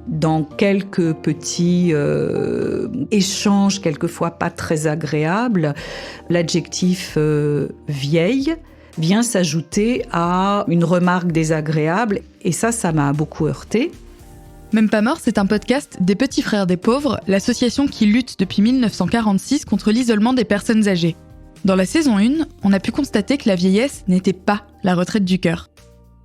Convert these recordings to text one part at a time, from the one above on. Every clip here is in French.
Dans quelques petits échanges, quelquefois pas très agréables, l'adjectif vieille vient s'ajouter à une remarque désagréable. Et ça m'a beaucoup heurtée. Même pas mort, c'est un podcast des Petits Frères des Pauvres, l'association qui lutte depuis 1946 contre l'isolement des personnes âgées. Dans la saison 1, on a pu constater que la vieillesse n'était pas la retraite du cœur.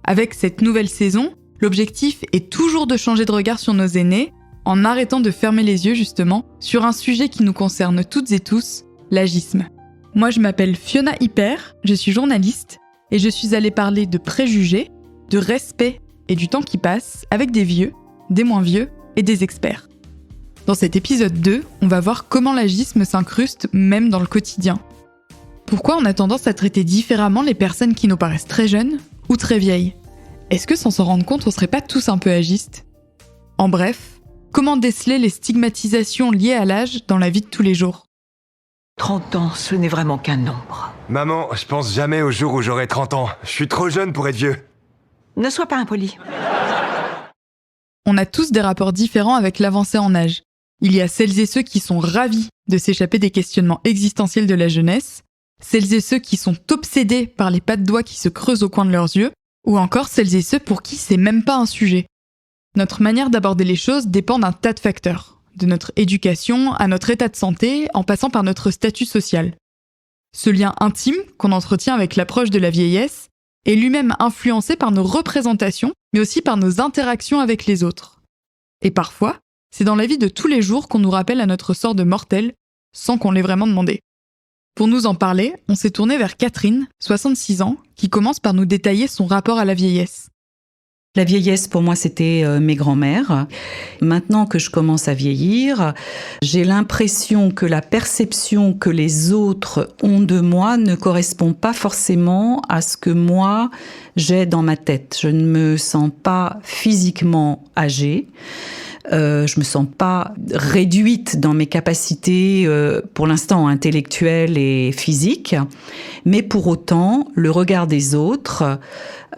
Avec cette nouvelle saison, l'objectif est toujours de changer de regard sur nos aînés, en arrêtant de fermer les yeux justement sur un sujet qui nous concerne toutes et tous, l'agisme. Moi je m'appelle Fiona Hyper, je suis journaliste, et je suis allée parler de préjugés, de respect et du temps qui passe avec des vieux, des moins vieux et des experts. Dans cet épisode 2, on va voir comment l'agisme s'incruste même dans le quotidien. Pourquoi on a tendance à traiter différemment les personnes qui nous paraissent très jeunes ou très vieilles ? Est-ce que sans s'en rendre compte, on serait pas tous un peu agistes ? En bref, comment déceler les stigmatisations liées à l'âge dans la vie de tous les jours ? 30 ans, ce n'est vraiment qu'un nombre. Maman, je pense jamais au jour où j'aurai 30 ans. Je suis trop jeune pour être vieux. Ne sois pas impoli. On a tous des rapports différents avec l'avancée en âge. Il y a celles et ceux qui sont ravis de s'échapper des questionnements existentiels de la jeunesse, celles et ceux qui sont obsédés par les pas de doigts qui se creusent au coin de leurs yeux, ou encore celles et ceux pour qui c'est même pas un sujet. Notre manière d'aborder les choses dépend d'un tas de facteurs, de notre éducation à notre état de santé, en passant par notre statut social. Ce lien intime qu'on entretient avec l'approche de la vieillesse est lui-même influencé par nos représentations, mais aussi par nos interactions avec les autres. Et parfois, c'est dans la vie de tous les jours qu'on nous rappelle à notre sort de mortel, sans qu'on l'ait vraiment demandé. Pour nous en parler, on s'est tourné vers Catherine, 66 ans, qui commence par nous détailler son rapport à la vieillesse. La vieillesse, pour moi, c'était mes grands-mères. Maintenant que je commence à vieillir, j'ai l'impression que la perception que les autres ont de moi ne correspond pas forcément à ce que moi, j'ai dans ma tête. Je ne me sens pas physiquement âgée. Je me sens pas réduite dans mes capacités, pour l'instant intellectuelles et physiques. Mais pour autant, le regard des autres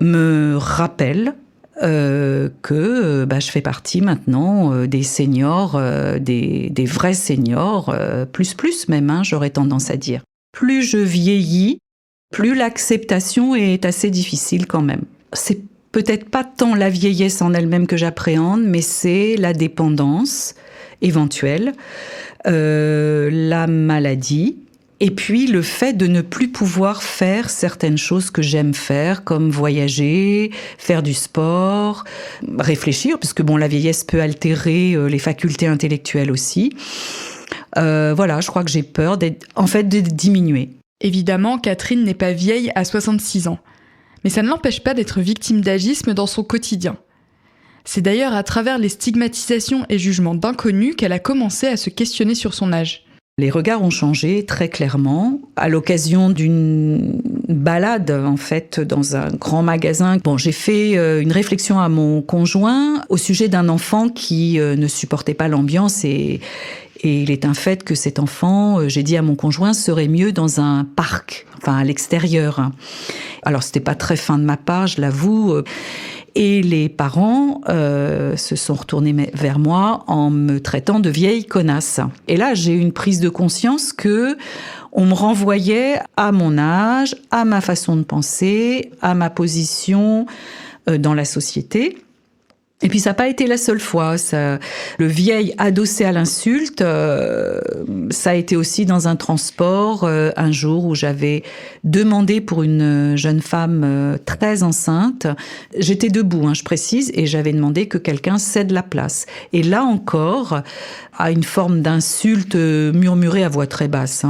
me rappelle que je fais partie maintenant des seniors, des vrais seniors, plus même, j'aurais tendance à dire. Plus je vieillis, plus l'acceptation est assez difficile quand même. C'est peut-être pas tant la vieillesse en elle-même que j'appréhende, mais c'est la dépendance éventuelle, la maladie, et puis le fait de ne plus pouvoir faire certaines choses que j'aime faire, comme voyager, faire du sport, réfléchir, parce que la vieillesse peut altérer les facultés intellectuelles aussi. Je crois que j'ai peur de diminuer. Évidemment, Catherine n'est pas vieille à 66 ans. Mais ça ne l'empêche pas d'être victime d'agisme dans son quotidien. C'est d'ailleurs à travers les stigmatisations et jugements d'inconnus qu'elle a commencé à se questionner sur son âge. Les regards ont changé très clairement à l'occasion d'une balade en fait dans un grand magasin. J'ai fait une réflexion à mon conjoint au sujet d'un enfant qui ne supportait pas l'ambiance et il est un fait que cet enfant, j'ai dit à mon conjoint, serait mieux dans un parc, à l'extérieur. Alors c'était pas très fin de ma part, je l'avoue. Et les parents se sont retournés vers moi en me traitant de vieille connasse. Et là, j'ai eu une prise de conscience que on me renvoyait à mon âge, à ma façon de penser, à ma position dans la société. Et puis ça n'a pas été la seule fois. Le vieil adossé à l'insulte, ça a été aussi dans un transport, un jour où j'avais demandé pour une jeune femme très enceinte. J'étais debout, je précise, et j'avais demandé que quelqu'un cède la place. Et là encore, à une forme d'insulte murmurée à voix très basse,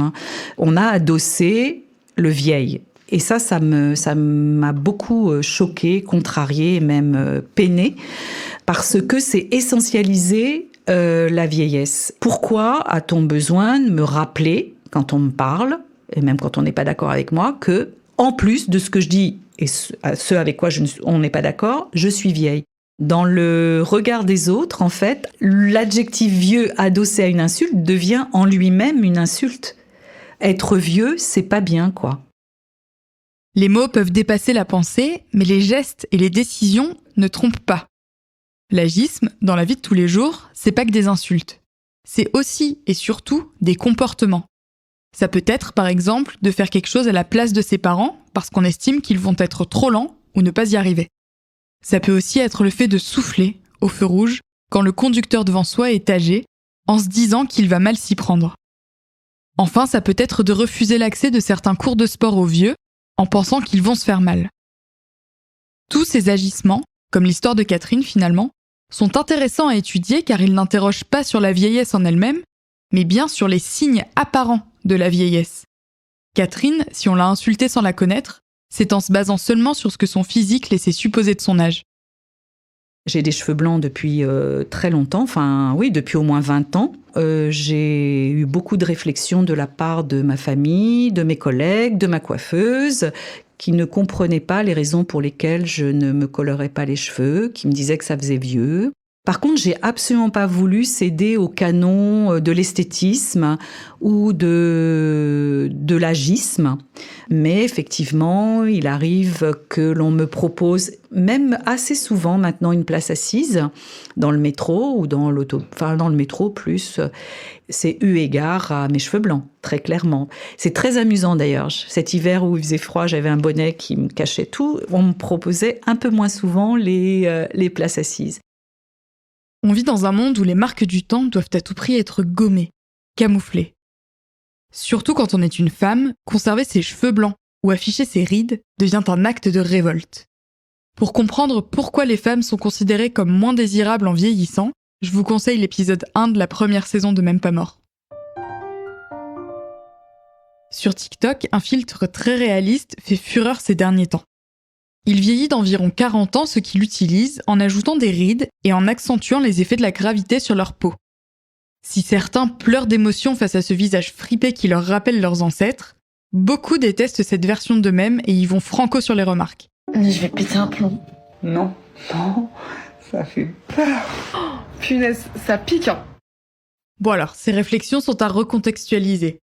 on a adossé le vieil. Et ça m'a beaucoup choquée, contrariée et même peinée, parce que c'est essentialiser la vieillesse. Pourquoi a-t-on besoin de me rappeler, quand on me parle, et même quand on n'est pas d'accord avec moi, que, en plus de ce que je dis et ce avec quoi on n'est pas d'accord, je suis vieille. Dans le regard des autres, en fait, l'adjectif vieux adossé à une insulte devient en lui-même une insulte. Être vieux, c'est pas bien, quoi. Les mots peuvent dépasser la pensée, mais les gestes et les décisions ne trompent pas. L'agisme, dans la vie de tous les jours, c'est pas que des insultes. C'est aussi et surtout des comportements. Ça peut être, par exemple, de faire quelque chose à la place de ses parents parce qu'on estime qu'ils vont être trop lents ou ne pas y arriver. Ça peut aussi être le fait de souffler au feu rouge quand le conducteur devant soi est âgé, en se disant qu'il va mal s'y prendre. Enfin, ça peut être de refuser l'accès de certains cours de sport aux vieux en pensant qu'ils vont se faire mal. Tous ces agissements, comme l'histoire de Catherine finalement, sont intéressants à étudier car ils n'interrogent pas sur la vieillesse en elle-même, mais bien sur les signes apparents de la vieillesse. Catherine, si on l'a insultée sans la connaître, c'est en se basant seulement sur ce que son physique laissait supposer de son âge. J'ai des cheveux blancs depuis très longtemps, depuis au moins 20 ans. J'ai eu beaucoup de réflexions de la part de ma famille, de mes collègues, de ma coiffeuse, qui ne comprenaient pas les raisons pour lesquelles je ne me colorais pas les cheveux, qui me disaient que ça faisait vieux. Par contre, j'ai absolument pas voulu céder au canon de l'esthétisme ou de l'agisme. Mais effectivement, il arrive que l'on me propose, même assez souvent maintenant, une place assise dans le métro ou dans dans le métro plus. C'est eu égard à mes cheveux blancs, très clairement. C'est très amusant d'ailleurs. Cet hiver où il faisait froid, j'avais un bonnet qui me cachait tout. On me proposait un peu moins souvent les places assises. On vit dans un monde où les marques du temps doivent à tout prix être gommées, camouflées. Surtout quand on est une femme, conserver ses cheveux blancs ou afficher ses rides devient un acte de révolte. Pour comprendre pourquoi les femmes sont considérées comme moins désirables en vieillissant, je vous conseille l'épisode 1 de la première saison de Même pas mort. Sur TikTok, un filtre très réaliste fait fureur ces derniers temps. Il vieillit d'environ 40 ans ceux qui l'utilisent en ajoutant des rides et en accentuant les effets de la gravité sur leur peau. Si certains pleurent d'émotion face à ce visage fripé qui leur rappelle leurs ancêtres, beaucoup détestent cette version d'eux-mêmes et y vont franco sur les remarques. Mais je vais péter un plomb. Non, ça fait peur. Oh, punaise, ça pique. Bon alors, ces réflexions sont à recontextualiser.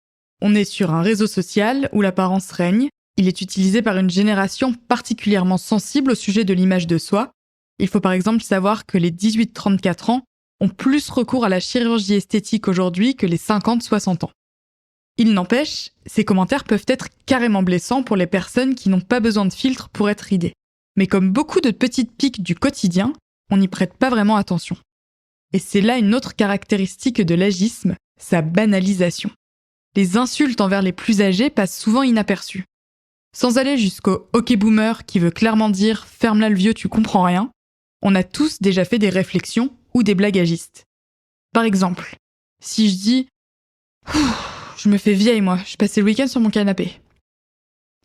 On est sur un réseau social où l'apparence règne. Il est utilisé par une génération particulièrement sensible au sujet de l'image de soi. Il faut par exemple savoir que les 18-34 ans ont plus recours à la chirurgie esthétique aujourd'hui que les 50-60 ans. Il n'empêche, ces commentaires peuvent être carrément blessants pour les personnes qui n'ont pas besoin de filtre pour être ridées. Mais comme beaucoup de petites piques du quotidien, on n'y prête pas vraiment attention. Et c'est là une autre caractéristique de l'agisme, sa banalisation. Les insultes envers les plus âgés passent souvent inaperçues. Sans aller jusqu'au « ok boomer » qui veut clairement dire « ferme là le vieux, tu comprends rien », on a tous déjà fait des réflexions ou des blagues agistes. Par exemple, si je dis « je me fais vieille moi, je passais le week-end sur mon canapé »,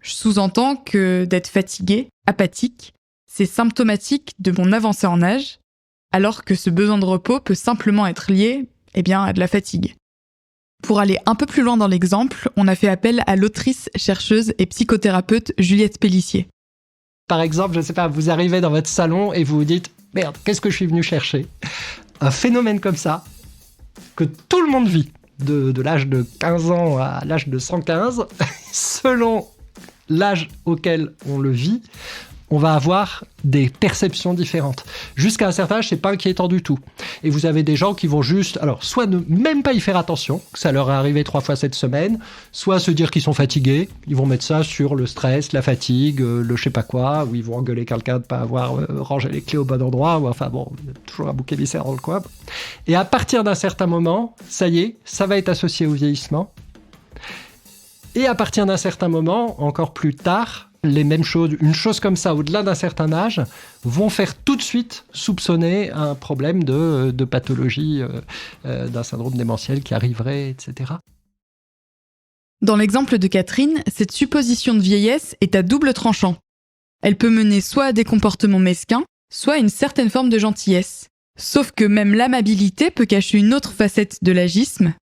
je sous-entends que d'être fatigué, apathique, c'est symptomatique de mon avancée en âge, alors que ce besoin de repos peut simplement être lié à de la fatigue. Pour aller un peu plus loin dans l'exemple, on a fait appel à l'autrice, chercheuse et psychothérapeute Juliette Pélissier. Par exemple, je sais pas, vous arrivez dans votre salon et vous vous dites « Merde, qu'est-ce que je suis venu chercher ?» Un phénomène comme ça, que tout le monde vit, de l'âge de 15 ans à l'âge de 115, selon l'âge auquel on le vit, on va avoir des perceptions différentes. Jusqu'à un certain âge, c'est pas inquiétant du tout. Et vous avez des gens qui vont juste, soit ne même pas y faire attention, que ça leur est arrivé 3 fois cette semaine, soit se dire qu'ils sont fatigués, ils vont mettre ça sur le stress, la fatigue, le je sais pas quoi, ou ils vont engueuler quelqu'un de pas avoir rangé les clés au bon endroit, ou toujours un bouc émissaire dans le coin. Et à partir d'un certain moment, ça y est, ça va être associé au vieillissement. Et à partir d'un certain moment, encore plus tard, les mêmes choses, une chose comme ça, au-delà d'un certain âge, vont faire tout de suite soupçonner un problème de pathologie, d'un syndrome démentiel qui arriverait, etc. Dans l'exemple de Catherine, cette supposition de vieillesse est à double tranchant. Elle peut mener soit à des comportements mesquins, soit à une certaine forme de gentillesse. Sauf que même l'amabilité peut cacher une autre facette de l'agisme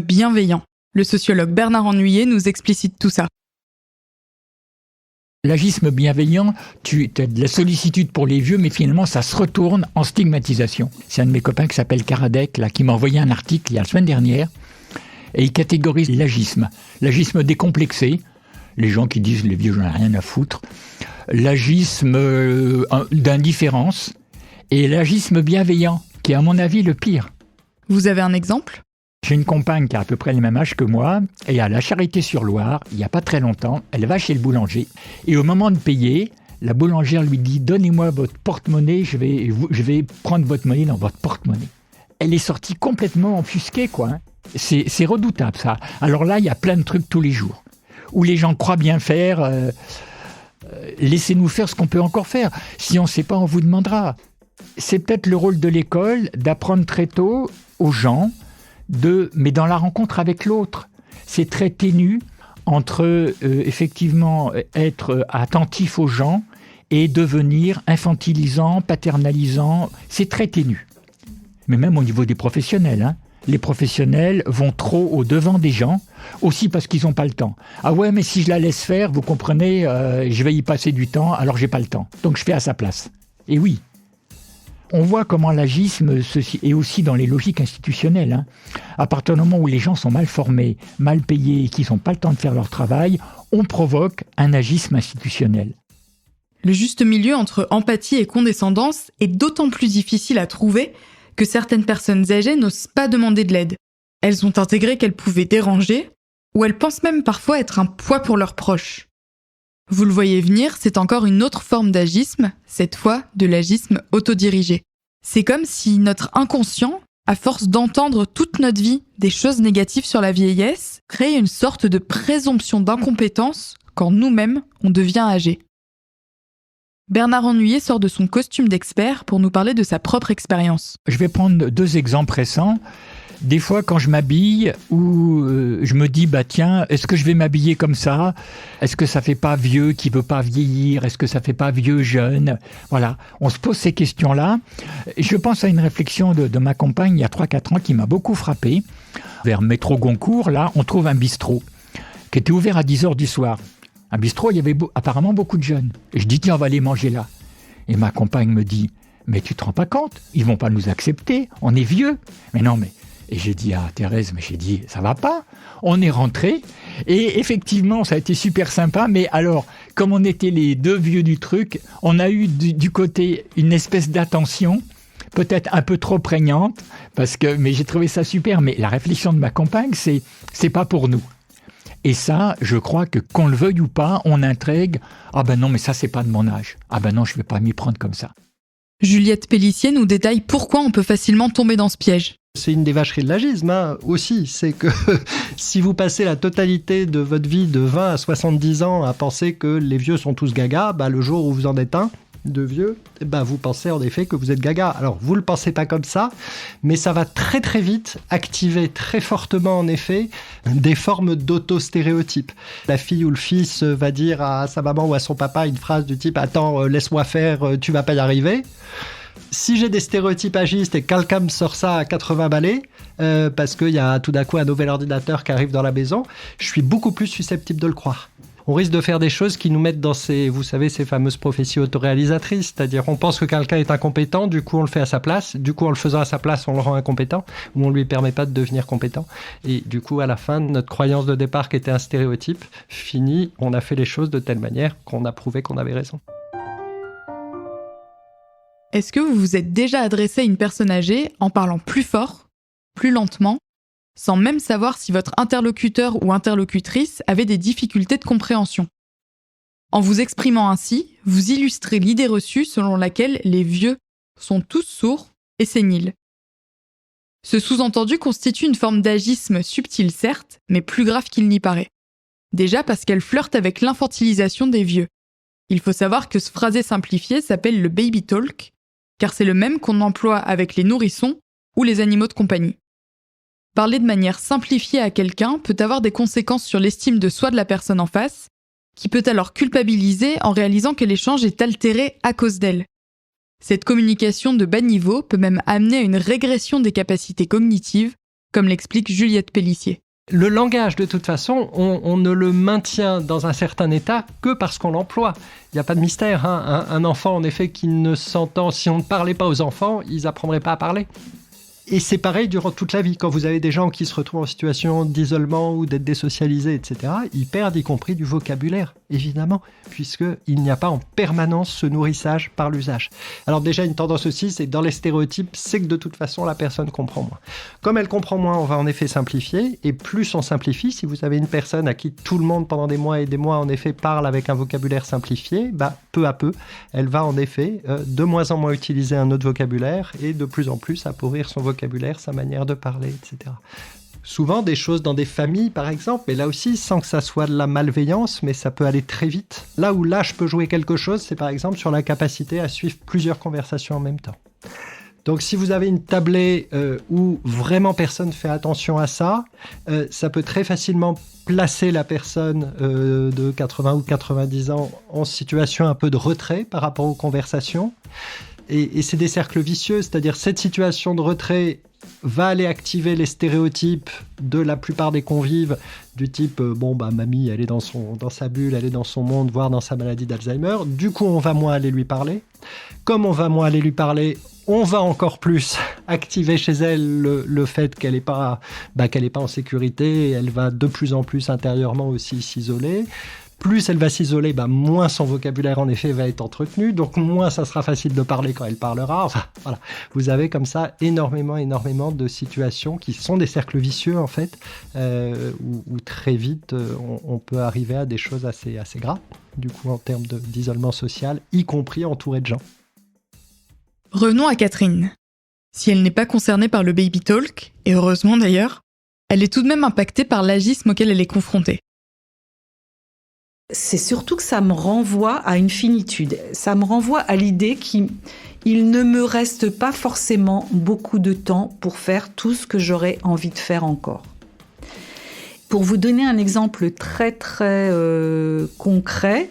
bienveillant. Le sociologue Bernard Ennuyé nous explicite tout ça. L'agisme bienveillant, tu as de la sollicitude pour les vieux, mais finalement, ça se retourne en stigmatisation. C'est un de mes copains qui s'appelle Karadec, qui m'a envoyé un article il y a la semaine dernière, et il catégorise l'agisme. L'agisme décomplexé, les gens qui disent les vieux, j'en ai rien à foutre. L'agisme d'indifférence, et l'agisme bienveillant, qui est à mon avis le pire. Vous avez un exemple ? J'ai une compagne qui a à peu près le même âge que moi, et à la Charité-sur-Loire, il n'y a pas très longtemps, elle va chez le boulanger, et au moment de payer, la boulangère lui dit « Donnez-moi votre porte-monnaie, je vais prendre votre monnaie dans votre porte-monnaie ». Elle est sortie complètement offusquée, quoi. C'est redoutable, ça. Alors là, il y a plein de trucs tous les jours, où les gens croient bien faire. Laissez-nous faire ce qu'on peut encore faire. Si on ne sait pas, on vous demandera. C'est peut-être le rôle de l'école d'apprendre très tôt aux gens, mais dans la rencontre avec l'autre. C'est très ténu entre, effectivement, être attentif aux gens et devenir infantilisant, paternalisant. C'est très ténu. Mais même au niveau des professionnels, hein. Les professionnels vont trop au-devant des gens, aussi parce qu'ils n'ont pas le temps. Ah ouais, mais si je la laisse faire, vous comprenez, je vais y passer du temps, alors j'ai pas le temps. Donc je fais à sa place. Et oui, on voit comment l'agisme est aussi dans les logiques institutionnelles. Hein. À partir du moment où les gens sont mal formés, mal payés et qu'ils n'ont pas le temps de faire leur travail, on provoque un agisme institutionnel. Le juste milieu entre empathie et condescendance est d'autant plus difficile à trouver que certaines personnes âgées n'osent pas demander de l'aide. Elles ont intégré qu'elles pouvaient déranger, ou elles pensent même parfois être un poids pour leurs proches. Vous le voyez venir, c'est encore une autre forme d'agisme, cette fois de l'agisme autodirigé. C'est comme si notre inconscient, à force d'entendre toute notre vie des choses négatives sur la vieillesse, crée une sorte de présomption d'incompétence quand nous-mêmes on devient âgés. Bernard Ennuyé sort de son costume d'expert pour nous parler de sa propre expérience. Je vais prendre 2 exemples récents. Des fois, quand je m'habille, ou je me dis, tiens, est-ce que je vais m'habiller comme ça ? Est-ce que ça fait pas vieux qui veut pas vieillir ? Est-ce que ça fait pas vieux jeune ? Voilà, on se pose ces questions-là. Je pense à une réflexion de ma compagne il y a 3-4 ans qui m'a beaucoup frappé. Vers Métro Goncourt, là, on trouve un bistrot qui était ouvert à 10h du soir. Un bistrot, il y avait apparemment beaucoup de jeunes. Et je dis, tiens, on va aller manger là. Et ma compagne me dit, mais tu te rends pas compte ? Ils vont pas nous accepter, on est vieux. Mais non, mais... Et j'ai dit à Thérèse, mais j'ai dit, ça va pas. On est rentrés. Et effectivement, ça a été super sympa. Mais alors, comme on était les 2 vieux du truc, on a eu du côté une espèce d'attention, peut-être un peu trop prégnante, mais j'ai trouvé ça super. Mais la réflexion de ma compagne, c'est pas pour nous. Et ça, je crois que qu'on le veuille ou pas, on intègre, ah ben non, mais ça, c'est pas de mon âge. Ah ben non, je vais pas m'y prendre comme ça. Juliette Pellissier nous détaille pourquoi on peut facilement tomber dans ce piège. C'est une des vacheries de l'agisme aussi, c'est que si vous passez la totalité de votre vie de 20 à 70 ans à penser que les vieux sont tous gaga, le jour où vous en êtes un de vieux, vous pensez en effet que vous êtes gaga. Alors vous le pensez pas comme ça, mais ça va très très vite activer très fortement en effet des formes d'auto-stéréotypes. La fille ou le fils va dire à sa maman ou à son papa une phrase du type « Attends, laisse-moi faire, tu vas pas y arriver ». Si j'ai des stéréotypes agistes et quelqu'un me sort ça à 80 balais, parce qu'il y a tout d'un coup un nouvel ordinateur qui arrive dans la maison, je suis beaucoup plus susceptible de le croire. On risque de faire des choses qui nous mettent dans ces fameuses prophéties autoréalisatrices, c'est-à-dire on pense que quelqu'un est incompétent, du coup on le fait à sa place, du coup en le faisant à sa place on le rend incompétent, ou on lui permet pas de devenir compétent, et du coup à la fin notre croyance de départ qui était un stéréotype, finit, on a fait les choses de telle manière qu'on a prouvé qu'on avait raison. Est-ce que vous vous êtes déjà adressé à une personne âgée en parlant plus fort, plus lentement, sans même savoir si votre interlocuteur ou interlocutrice avait des difficultés de compréhension ? En vous exprimant ainsi, vous illustrez l'idée reçue selon laquelle les vieux sont tous sourds et séniles. Ce sous-entendu constitue une forme d'agisme subtil certes, mais plus grave qu'il n'y paraît. Déjà parce qu'elle flirte avec l'infantilisation des vieux. Il faut savoir que ce phrasé simplifié s'appelle le baby talk, car c'est le même qu'on emploie avec les nourrissons ou les animaux de compagnie. Parler de manière simplifiée à quelqu'un peut avoir des conséquences sur l'estime de soi de la personne en face, qui peut alors culpabiliser en réalisant que l'échange est altéré à cause d'elle. Cette communication de bas niveau peut même amener à une régression des capacités cognitives, comme l'explique Juliette Pellissier. Le langage, de toute façon, on ne le maintient dans un certain état que parce qu'on l'emploie. Il n'y a pas de mystère. Un enfant, en effet, qui ne s'entend... Si on ne parlait pas aux enfants, ils n'apprendraient pas à parler. Et c'est pareil durant toute la vie. Quand vous avez des gens qui se retrouvent en situation d'isolement ou d'être désocialisés, etc., ils perdent y compris du vocabulaire, évidemment, puisqu'il n'y a pas en permanence ce nourrissage par l'usage. Alors déjà, une tendance aussi, c'est dans les stéréotypes, c'est que de toute façon, la personne comprend moins. Comme elle comprend moins, on va en effet simplifier. Et plus on simplifie, si vous avez une personne à qui tout le monde pendant des mois et des mois, en effet, parle avec un vocabulaire simplifié, peu à peu, elle va en effet de moins en moins utiliser un autre vocabulaire et de plus en plus appauvrir son vocabulaire, sa manière de parler, etc. Souvent des choses dans des familles, par exemple, mais là aussi, sans que ça soit de la malveillance, mais ça peut aller très vite. Là où je peux jouer quelque chose, c'est par exemple sur la capacité à suivre plusieurs conversations en même temps. Donc si vous avez une tablée où vraiment personne fait attention à ça, ça peut très facilement placer la personne de 80 ou 90 ans en situation un peu de retrait par rapport aux conversations. Et c'est des cercles vicieux, c'est-à-dire cette situation de retrait va aller activer les stéréotypes de la plupart des convives du type mamie elle est dans sa bulle, elle est dans son monde, voire dans sa maladie d'Alzheimer. Du coup on va moins aller lui parler. Comme on va moins aller lui parler, on va encore plus activer chez elle le fait qu'elle n'est pas en sécurité, et elle va de plus en plus intérieurement aussi s'isoler. Plus elle va s'isoler, moins son vocabulaire en effet va être entretenu, donc moins ça sera facile de parler quand elle parlera. Enfin, voilà. Vous avez comme ça énormément de situations qui sont des cercles vicieux en fait, où très vite on peut arriver à des choses assez graves, du coup en termes d'isolement social, y compris entouré de gens. Revenons à Catherine. Si elle n'est pas concernée par le baby talk, et heureusement d'ailleurs, elle est tout de même impactée par l'agisme auquel elle est confrontée. C'est surtout que ça me renvoie à une finitude. Ça me renvoie à l'idée qu'il ne me reste pas forcément beaucoup de temps pour faire tout ce que j'aurais envie de faire encore. Pour vous donner un exemple très concret,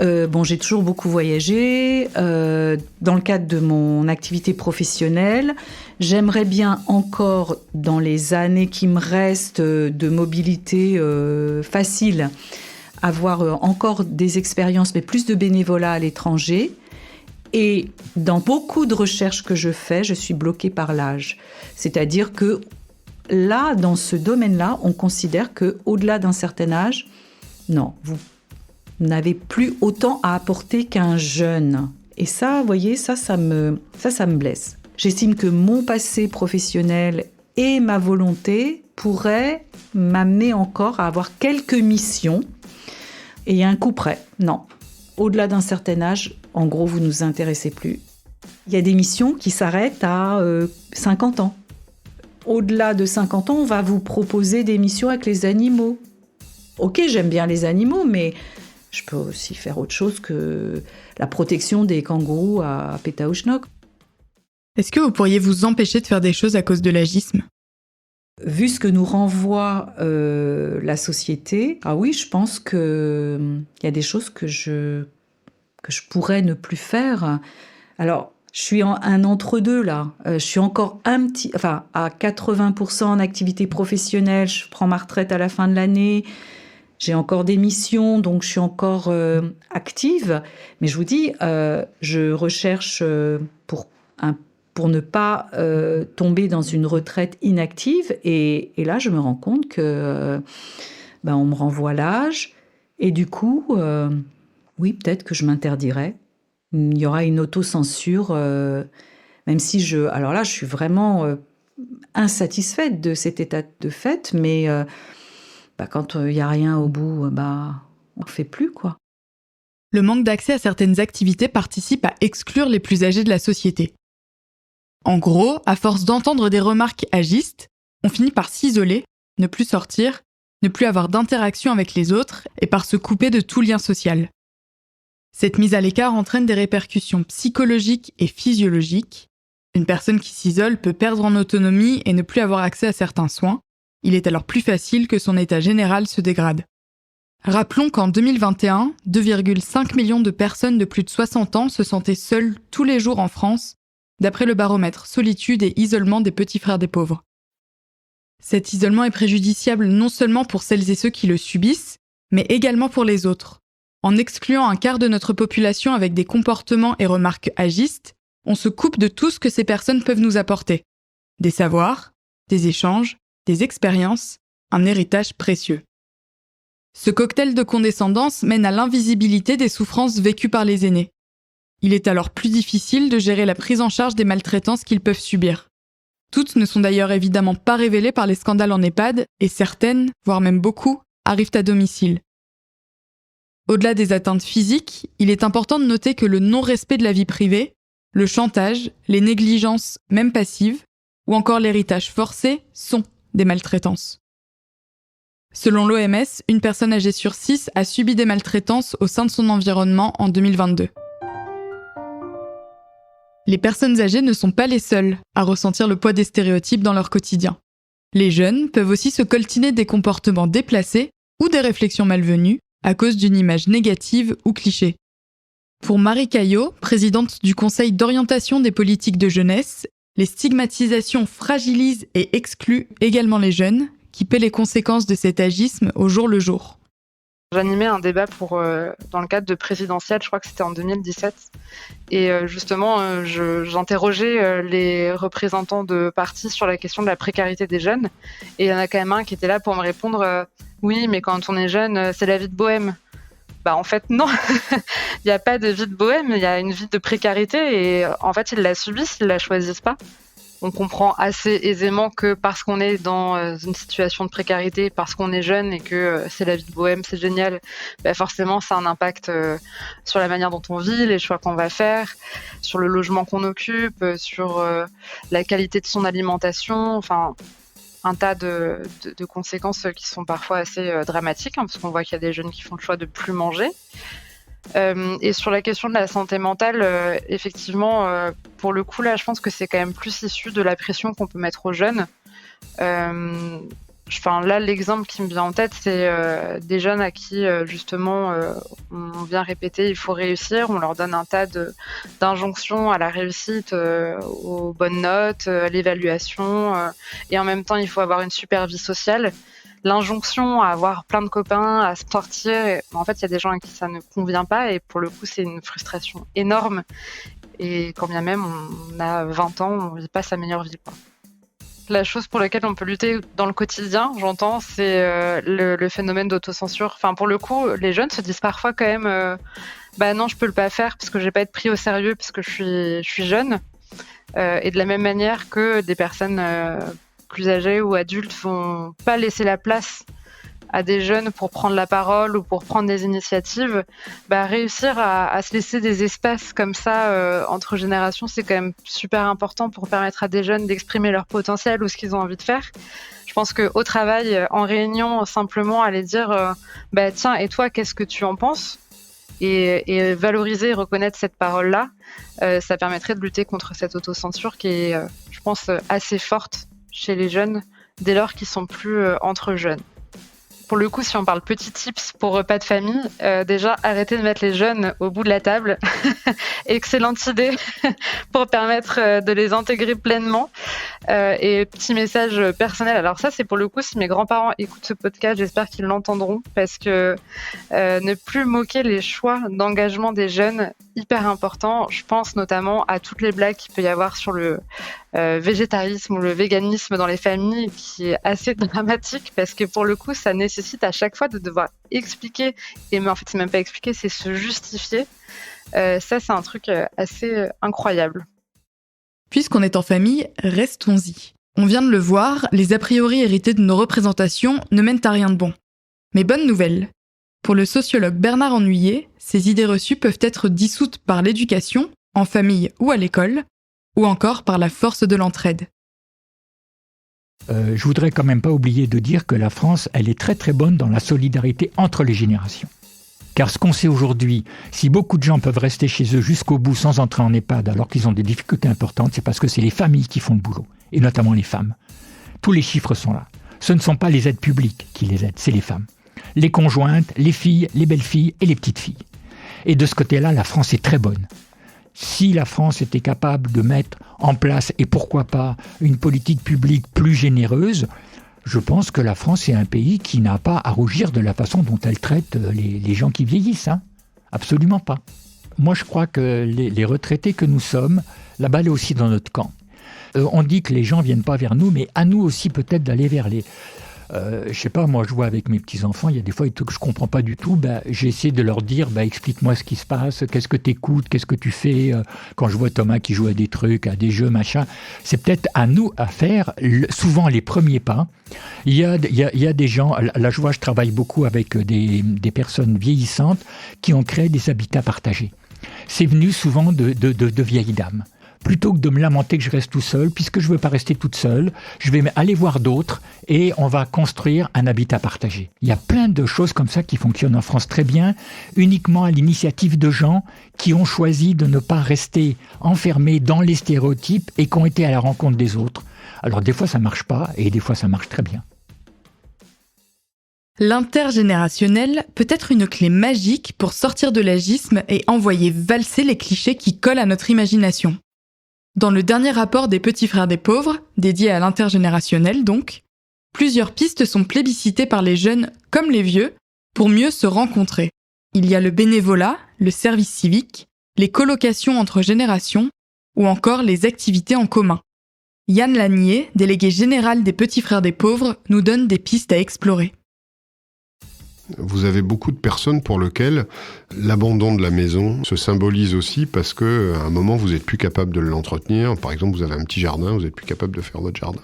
j'ai toujours beaucoup voyagé. Dans le cadre de mon activité professionnelle, j'aimerais bien encore, dans les années qui me restent de mobilité facile, avoir encore des expériences, mais plus de bénévolat à l'étranger. Et dans beaucoup de recherches que je fais, je suis bloquée par l'âge. C'est-à-dire que là, dans ce domaine-là, on considère qu'au-delà d'un certain âge, non, vous n'avez plus autant à apporter qu'un jeune. Et ça, vous voyez, ça me blesse. J'estime que mon passé professionnel et ma volonté pourraient m'amener encore à avoir quelques missions. Et il y a un coup près. Non. Au-delà d'un certain âge, en gros, vous ne nous intéressez plus. Il y a des missions qui s'arrêtent à 50 ans. Au-delà de 50 ans, on va vous proposer des missions avec les animaux. Ok, j'aime bien les animaux, mais je peux aussi faire autre chose que la protection des kangourous à Pétaouchnok. Est-ce que vous pourriez vous empêcher de faire des choses à cause de l'agisme ? Vu ce que nous renvoie la société, oui, je pense qu'il y a des choses que je pourrais ne plus faire. Alors, je suis un entre-deux là. Je suis encore à 80% en activité professionnelle. Je prends ma retraite à la fin de l'année. J'ai encore des missions, donc je suis encore active. Mais je vous dis, je recherche pour ne pas tomber dans une retraite inactive. Et là, je me rends compte que on me renvoie l'âge. Et du coup, oui, peut-être que je m'interdirais. Il y aura une autocensure, même si alors là, je suis vraiment insatisfaite de cet état de fait. Mais quand il n'y a rien au bout, on ne fait plus, quoi. Le manque d'accès à certaines activités participe à exclure les plus âgés de la société. En gros, à force d'entendre des remarques agistes, on finit par s'isoler, ne plus sortir, ne plus avoir d'interaction avec les autres et par se couper de tout lien social. Cette mise à l'écart entraîne des répercussions psychologiques et physiologiques. Une personne qui s'isole peut perdre en autonomie et ne plus avoir accès à certains soins. Il est alors plus facile que son état général se dégrade. Rappelons qu'en 2021, 2,5 millions de personnes de plus de 60 ans se sentaient seules tous les jours en France, d'après le baromètre Solitude et isolement des petits frères des pauvres. Cet isolement est préjudiciable non seulement pour celles et ceux qui le subissent, mais également pour les autres. En excluant un quart de notre population avec des comportements et remarques agistes, on se coupe de tout ce que ces personnes peuvent nous apporter. Des savoirs, des échanges, des expériences, un héritage précieux. Ce cocktail de condescendance mène à l'invisibilité des souffrances vécues par les aînés. Il est alors plus difficile de gérer la prise en charge des maltraitances qu'ils peuvent subir. Toutes ne sont d'ailleurs évidemment pas révélées par les scandales en EHPAD et certaines, voire même beaucoup, arrivent à domicile. Au-delà des atteintes physiques, il est important de noter que le non-respect de la vie privée, le chantage, les négligences, même passives, ou encore l'héritage forcé sont des maltraitances. Selon l'OMS, une personne âgée sur 6 a subi des maltraitances au sein de son environnement en 2022. Les personnes âgées ne sont pas les seules à ressentir le poids des stéréotypes dans leur quotidien. Les jeunes peuvent aussi se coltiner des comportements déplacés ou des réflexions malvenues à cause d'une image négative ou cliché. Pour Marie Caillot, présidente du Conseil d'orientation des politiques de jeunesse, les stigmatisations fragilisent et excluent également les jeunes, qui paient les conséquences de cet agisme au jour le jour. J'animais un débat dans le cadre de présidentielle, je crois que c'était en 2017. Et justement, j'interrogeais les représentants de partis sur la question de la précarité des jeunes. Et il y en a quand même un qui était là pour me répondre « Oui, mais quand on est jeune, c'est la vie de bohème ». Bah en fait, non, il n'y a pas de vie de bohème, il y a une vie de précarité. Et en fait, ils la subissent, ils ne la choisissent pas. On comprend assez aisément que parce qu'on est dans une situation de précarité, parce qu'on est jeune et que c'est la vie de bohème, c'est génial, bah forcément ça a un impact sur la manière dont on vit, les choix qu'on va faire, sur le logement qu'on occupe, sur la qualité de son alimentation, enfin un tas de conséquences qui sont parfois assez dramatiques, hein, parce qu'on voit qu'il y a des jeunes qui font le choix de plus manger. Et sur la question de la santé mentale, effectivement, pour le coup, là, je pense que c'est quand même plus issu de la pression qu'on peut mettre aux jeunes. Là, l'exemple qui me vient en tête, c'est des jeunes à qui, justement, on vient répéter « il faut réussir », on leur donne un tas d'injonctions à la réussite, aux bonnes notes, à l'évaluation, et en même temps, il faut avoir une super vie sociale. L'injonction à avoir plein de copains, à sortir, en fait, il y a des gens à qui ça ne convient pas et pour le coup, c'est une frustration énorme. Et quand bien même on a 20 ans, on ne vit pas sa meilleure vie, quoi. La chose pour laquelle on peut lutter dans le quotidien, j'entends, c'est le phénomène d'autocensure. Enfin, pour le coup, les jeunes se disent parfois quand même non, je peux le pas faire parce que je vais pas être pris au sérieux parce que je suis jeune. Et de la même manière que des personnes plus âgés ou adultes vont pas laisser la place à des jeunes pour prendre la parole ou pour prendre des initiatives, réussir à se laisser des espaces comme ça entre générations, c'est quand même super important pour permettre à des jeunes d'exprimer leur potentiel ou ce qu'ils ont envie de faire. Je pense qu'au travail, en réunion, simplement aller dire tiens, et toi, qu'est-ce que tu en penses ? Et valoriser et reconnaître cette parole-là, ça permettrait de lutter contre cette autocensure qui est, je pense, assez forte chez les jeunes, dès lors qu'ils sont plus entre jeunes. Pour le coup, si on parle petits tips pour repas de famille, déjà, arrêtez de mettre les jeunes au bout de la table. Excellente idée pour permettre de les intégrer pleinement. Et petit message personnel. Alors ça, c'est pour le coup, si mes grands-parents écoutent ce podcast, j'espère qu'ils l'entendront parce que ne plus moquer les choix d'engagement des jeunes, hyper important. Je pense notamment à toutes les blagues qu'il peut y avoir sur le végétarisme ou le véganisme dans les familles, qui est assez dramatique parce que pour le coup, ça nécessite à chaque fois de devoir expliquer, mais en fait, c'est même pas expliquer, c'est se justifier. Ça, c'est un truc assez incroyable. Puisqu'on est en famille, restons-y. On vient de le voir, les a priori hérités de nos représentations ne mènent à rien de bon. Mais bonne nouvelle. Pour le sociologue Bernard Ennuyé, ces idées reçues peuvent être dissoutes par l'éducation, en famille ou à l'école, ou encore par la force de l'entraide. Je voudrais quand même pas oublier de dire que la France, elle est très très bonne dans la solidarité entre les générations. Car ce qu'on sait aujourd'hui, si beaucoup de gens peuvent rester chez eux jusqu'au bout sans entrer en EHPAD alors qu'ils ont des difficultés importantes, c'est parce que c'est les familles qui font le boulot, et notamment les femmes. Tous les chiffres sont là. Ce ne sont pas les aides publiques qui les aident, c'est les femmes. Les conjointes, les filles, les belles-filles et les petites filles. Et de ce côté-là, la France est très bonne. Si la France était capable de mettre en place, et pourquoi pas, une politique publique plus généreuse, je pense que la France est un pays qui n'a pas à rougir de la façon dont elle traite les gens qui vieillissent. Hein. Absolument pas. Moi, je crois que les retraités que nous sommes, la balle est aussi dans notre camp. On dit que les gens viennent pas vers nous, mais à nous aussi peut-être d'aller vers les... je sais pas, moi je vois avec mes petits-enfants, il y a des fois des trucs que je comprends pas du tout, j'essaie de leur dire, explique-moi ce qui se passe, qu'est-ce que t'écoutes, qu'est-ce que tu fais, quand je vois Thomas qui joue à des trucs, à des jeux, machin, c'est peut-être à nous à faire, souvent les premiers pas. Il y a des gens, là je vois, je travaille beaucoup avec des personnes vieillissantes qui ont créé des habitats partagés. C'est venu souvent de vieilles dames. Plutôt que de me lamenter que je reste tout seul, puisque je ne veux pas rester toute seule, je vais aller voir d'autres et on va construire un habitat partagé. Il y a plein de choses comme ça qui fonctionnent en France très bien, uniquement à l'initiative de gens qui ont choisi de ne pas rester enfermés dans les stéréotypes et qui ont été à la rencontre des autres. Alors des fois ça ne marche pas et des fois ça marche très bien. L'intergénérationnel peut être une clé magique pour sortir de l'agisme et envoyer valser les clichés qui collent à notre imagination. Dans le dernier rapport des Petits Frères des Pauvres, dédié à l'intergénérationnel donc, plusieurs pistes sont plébiscitées par les jeunes comme les vieux pour mieux se rencontrer. Il y a le bénévolat, le service civique, les colocations entre générations ou encore les activités en commun. Yann Lanier, délégué général des Petits Frères des Pauvres, nous donne des pistes à explorer. Vous avez beaucoup de personnes pour lesquelles l'abandon de la maison se symbolise aussi parce qu'à un moment, vous n'êtes plus capable de l'entretenir. Par exemple, vous avez un petit jardin, vous n'êtes plus capable de faire votre jardin.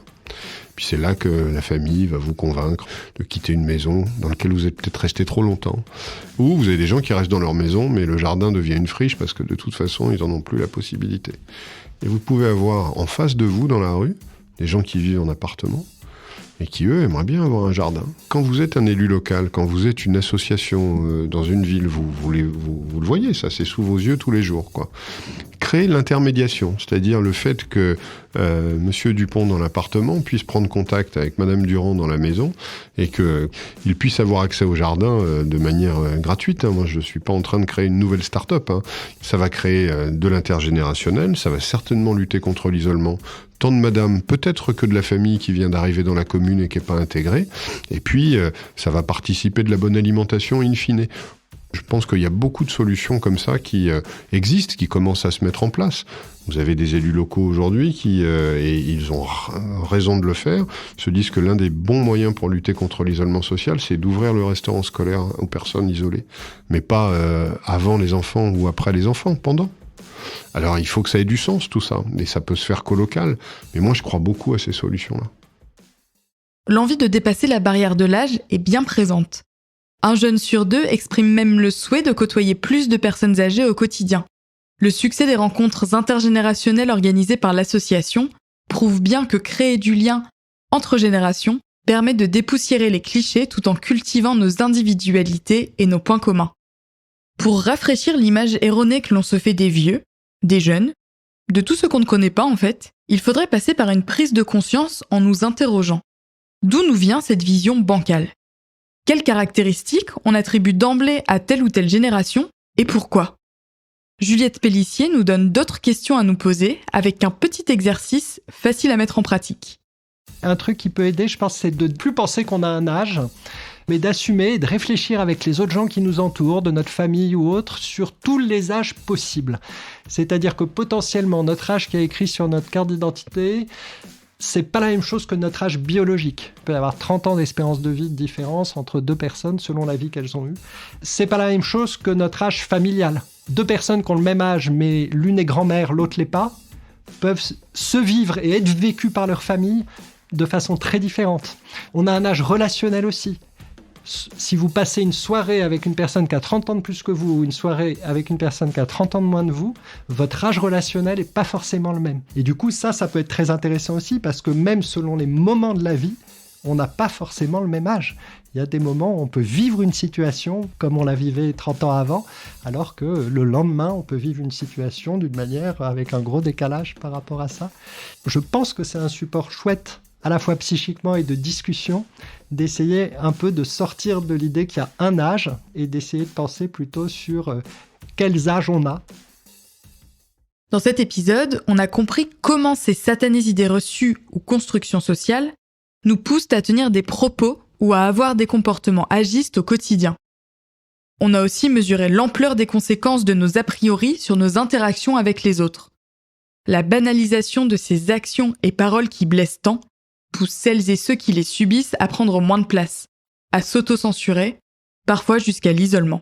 Puis c'est là que la famille va vous convaincre de quitter une maison dans laquelle vous êtes peut-être resté trop longtemps. Ou vous avez des gens qui restent dans leur maison, mais le jardin devient une friche parce que de toute façon, ils n'en ont plus la possibilité. Et vous pouvez avoir en face de vous, dans la rue, des gens qui vivent en appartement, et qui, eux, aimeraient bien avoir un jardin. Quand vous êtes un élu local, quand vous êtes une association dans une ville, vous le voyez, ça, c'est sous vos yeux tous les jours, quoi. Créer l'intermédiation, c'est-à-dire le fait que Monsieur Dupont dans l'appartement puisse prendre contact avec Madame Durand dans la maison et qu'il puisse avoir accès au jardin de manière gratuite. Moi, je ne suis pas en train de créer une nouvelle start-up. Ça va créer de l'intergénérationnel, ça va certainement lutter contre l'isolement, tant de madame, peut-être que de la famille qui vient d'arriver dans la commune et qui n'est pas intégrée. Et puis, ça va participer de la bonne alimentation in fine. Je pense qu'il y a beaucoup de solutions comme ça qui existent, qui commencent à se mettre en place. Vous avez des élus locaux aujourd'hui qui, et ils ont raison de le faire, se disent que l'un des bons moyens pour lutter contre l'isolement social, c'est d'ouvrir le restaurant scolaire aux personnes isolées. Mais pas avant les enfants ou après les enfants, pendant. Alors il faut que ça ait du sens tout ça, et ça peut se faire qu'au local, mais moi je crois beaucoup à ces solutions-là. L'envie de dépasser la barrière de l'âge est bien présente. Un jeune sur deux exprime même le souhait de côtoyer plus de personnes âgées au quotidien. Le succès des rencontres intergénérationnelles organisées par l'association prouve bien que créer du lien entre générations permet de dépoussiérer les clichés tout en cultivant nos individualités et nos points communs. Pour rafraîchir l'image erronée que l'on se fait des vieux, des jeunes, de tout ce qu'on ne connaît pas en fait, il faudrait passer par une prise de conscience en nous interrogeant. D'où nous vient cette vision bancale ? Quelles caractéristiques on attribue d'emblée à telle ou telle génération et pourquoi ? Juliette Pellissier nous donne d'autres questions à nous poser avec un petit exercice facile à mettre en pratique. Un truc qui peut aider, je pense, c'est de ne plus penser qu'on a un âge, mais d'assumer et de réfléchir avec les autres gens qui nous entourent, de notre famille ou autres, sur tous les âges possibles. C'est-à-dire que potentiellement, notre âge qui est écrit sur notre carte d'identité, c'est pas la même chose que notre âge biologique. Il peut y avoir 30 ans d'espérance de vie de différence entre deux personnes selon la vie qu'elles ont eue. C'est pas la même chose que notre âge familial. Deux personnes qui ont le même âge, mais l'une est grand-mère, l'autre l'est pas, peuvent se vivre et être vécues par leur famille de façon très différente. On a un âge relationnel aussi. Si vous passez une soirée avec une personne qui a 30 ans de plus que vous ou une soirée avec une personne qui a 30 ans de moins de vous, votre âge relationnel n'est pas forcément le même. Et du coup, ça peut être très intéressant aussi parce que même selon les moments de la vie, on n'a pas forcément le même âge. Il y a des moments où on peut vivre une situation comme on la vivait 30 ans avant, alors que le lendemain, on peut vivre une situation d'une manière avec un gros décalage par rapport à ça. Je pense que c'est un support chouette, à la fois psychiquement et de discussion, d'essayer un peu de sortir de l'idée qu'il y a un âge et d'essayer de penser plutôt sur quels âges on a. Dans cet épisode, on a compris comment ces satanées idées reçues ou constructions sociales nous poussent à tenir des propos ou à avoir des comportements agistes au quotidien. On a aussi mesuré l'ampleur des conséquences de nos a priori sur nos interactions avec les autres. La banalisation de ces actions et paroles qui blessent tant pousse celles et ceux qui les subissent à prendre moins de place, à s'auto-censurer, parfois jusqu'à l'isolement.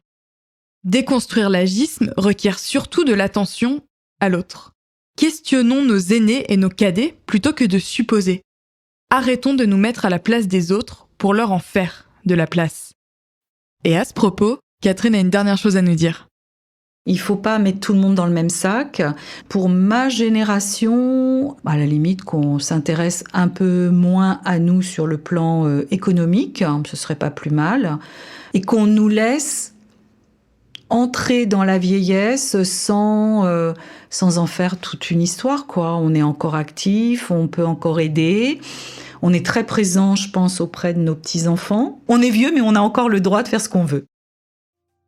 Déconstruire l'agisme requiert surtout de l'attention à l'autre. Questionnons nos aînés et nos cadets plutôt que de supposer. Arrêtons de nous mettre à la place des autres pour leur en faire de la place. Et à ce propos, Catherine a une dernière chose à nous dire. Il ne faut pas mettre tout le monde dans le même sac. Pour ma génération, à la limite qu'on s'intéresse un peu moins à nous sur le plan économique, ce serait pas plus mal, et qu'on nous laisse entrer dans la vieillesse sans en faire toute une histoire, quoi. On est encore actif, on peut encore aider. On est très présent, je pense, auprès de nos petits-enfants. On est vieux, mais on a encore le droit de faire ce qu'on veut.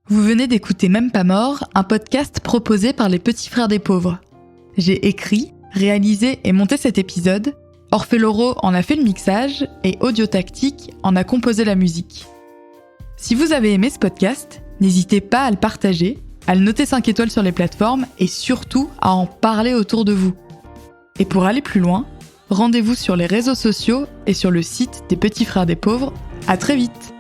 Vous venez d'écouter Même pas mort, un podcast proposé par les Petits Frères des Pauvres. J'ai écrit, réalisé et monté cet épisode. Orphée Loro en a fait le mixage et Audio Tactique en a composé la musique. Si vous avez aimé ce podcast, n'hésitez pas à le partager, à le noter 5 étoiles sur les plateformes et surtout à en parler autour de vous. Et pour aller plus loin, rendez-vous sur les réseaux sociaux et sur le site des Petits Frères des Pauvres. À très vite!